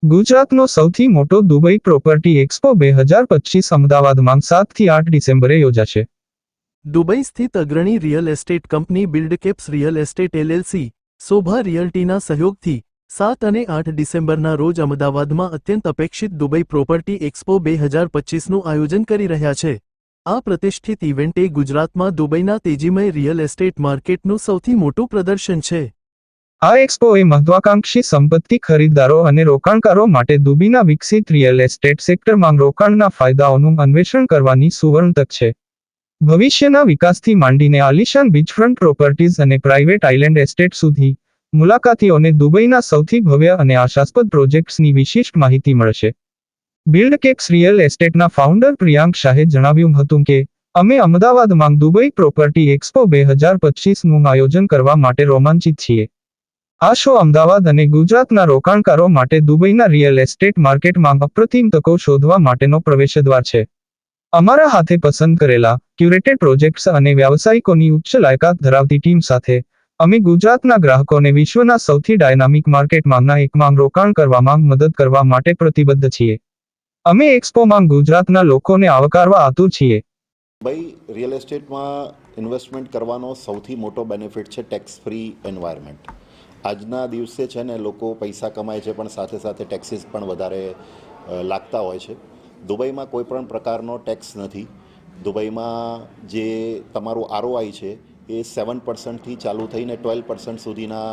ગુજરાતનો સૌથી મોટો દુબઈ પ્રોપર્ટી એક્સપો 2025 અમદાવાદમાં 7 થી 8 ડિસેમ્બરે યોજાશે। દુબઈ સ્થિત અગ્રણી real estate company Buildcaps real estate LLC, Sobha રિયલ્ટીના સહયોગથી 7 અને 8 ડિસેમ્બરના રોજ અમદાવાદમાં અત્યંત અપેક્ષિત દુબઈ પ્રોપર્ટી એક્સપો 2025નું આયોજન કરી રહ્યા છે। આ પ્રતિષ્ઠિત ઇવેન્ટ એ ગુજરાતમાં દુબઈના તેજીમય રિયલ એસ્ટેટ માર્કેટનું સૌથી મોટું પ્રદર્શન છે। આ એક્સપો એ મહત્વાકાંક્ષી સંપત્તિ ખરીદદારો અને રોકાણકારો માટે દુબઈના વિકસિત રિયલ એસ્ટેટ સેક્ટરમાં રોકાણના ફાયદાઓનું અન્વેષણ કરવાની સુવર્ણ તક છે। ભવિષ્યના વિકાસથી માંડીને આલિશાન બીચફ્રન્ટ પ્રોપર્ટીઝ અને પ્રાઇવેટ આઇલેન્ડ એસ્ટેટ સુધી મુલાકાતીઓને દુબઈના સૌથી ભવ્ય અને આશાસ્પદ પ્રોજેક્ટ્સની વિશિષ્ટ માહિતી મળશે। બિલ્ડકેપ્સ રિયલ એસ્ટેટના ફાઉન્ડર પ્રિયાંક શાહે જણાવ્યું હતું કે, અમે અમદાવાદમાં દુબઈ પ્રોપર્ટી એક્સપો 2025નું આયોજન કરવા માટે રોમાંચિત છીએ। આ શો અમદાવાદ અને ગુજરાતના રોકાણકારો માટે દુબઈના રિયલ એસ્ટેટ માર્કેટમાં અપ્રતિમ તકો શોધવા માટેનો પ્રવેશદ્વાર છે। અમારા હાથે પસંદ કરેલા ક્યુરેટેડ પ્રોજેક્ટ્સ અને વ્યાવસાયિકોની ઉચ્ચ લાયકાત ધરાવતી ટીમ સાથે અમે ગુજરાતના ગ્રાહકોને વિશ્વના સૌથી ડાયનામિક માર્કેટમાંના એકમાં રોકાણ કરવામાં મદદ કરવા માટે પ્રતિબદ્ધ છીએ। અમે એક્સપોમાં ગુજરાતના લોકોને આવકારવા આતુર છીએ। દુબઈ રિયલ એસ્ટેટમાં ઇન્વેસ્ટમેન્ટ કરવાનો સૌથી મોટો બેનિફિટ છે ટેક્સ ફ્રી એન્વાયરમેન્ટ। આજના દિવસે છે ને લોકો પૈસા કમાય છે પણ સાથે સાથે ટેક્સીસ પણ વધારે લાગતા હોય છે। દુબઈમાં કોઈ પણ પ્રકારનો ટેક્સ નથી। દુબઈમાં જે તમારું આરઓઆઈ છે એ 7%થી ચાલુ થઈને 12% સુધીના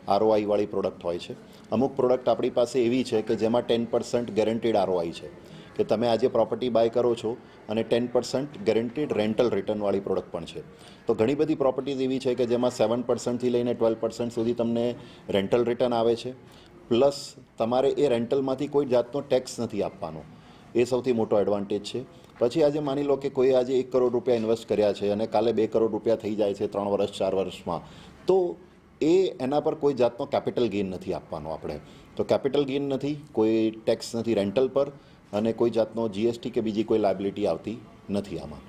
આરઓઆઈવાળી પ્રોડક્ટ હોય છે। અમુક પ્રોડક્ટ આપણી પાસે એવી છે કે જેમાં 10% ગેરંટીડ આરઓઆઈ છે કે તમે આજે પ્રોપર્ટી બાય કરો છો અને 10% ગેરંટીડ રેન્ટલ રિટર્નવાળી પ્રોડક્ટ પણ છે। તો ઘણી બધી પ્રોપર્ટીઝ એવી છે કે જેમાં 7%થી લઈને 12% સુધી તમને રેન્ટલ રિટર્ન આવે છે, પ્લસ તમારે એ રેન્ટલમાંથી કોઈ જાતનો ટેક્સ નથી આપવાનો। એ સૌથી મોટો એડવાન્ટેજ છે। પછી આજે માની લો કે કોઈ આજે 1 કરોડ રૂપિયા ઇન્વેસ્ટ કર્યા છે અને કાલે 2 કરોડ રૂપિયા થઈ જાય છે 3 વર્ષ 4 વર્ષમાં, તો એના પર કોઈ જાતનો કેપિટલ ગેઇન નથી આપવાનો આપણે। તો કેપિટલ ગેઇન નથી, કોઈ ટેક્સ નથી રેન્ટલ પર, અને કોઈ જાતનો જીએસટી કે બીજી કોઈ લાયબિલિટી આવતી નથી આમાં।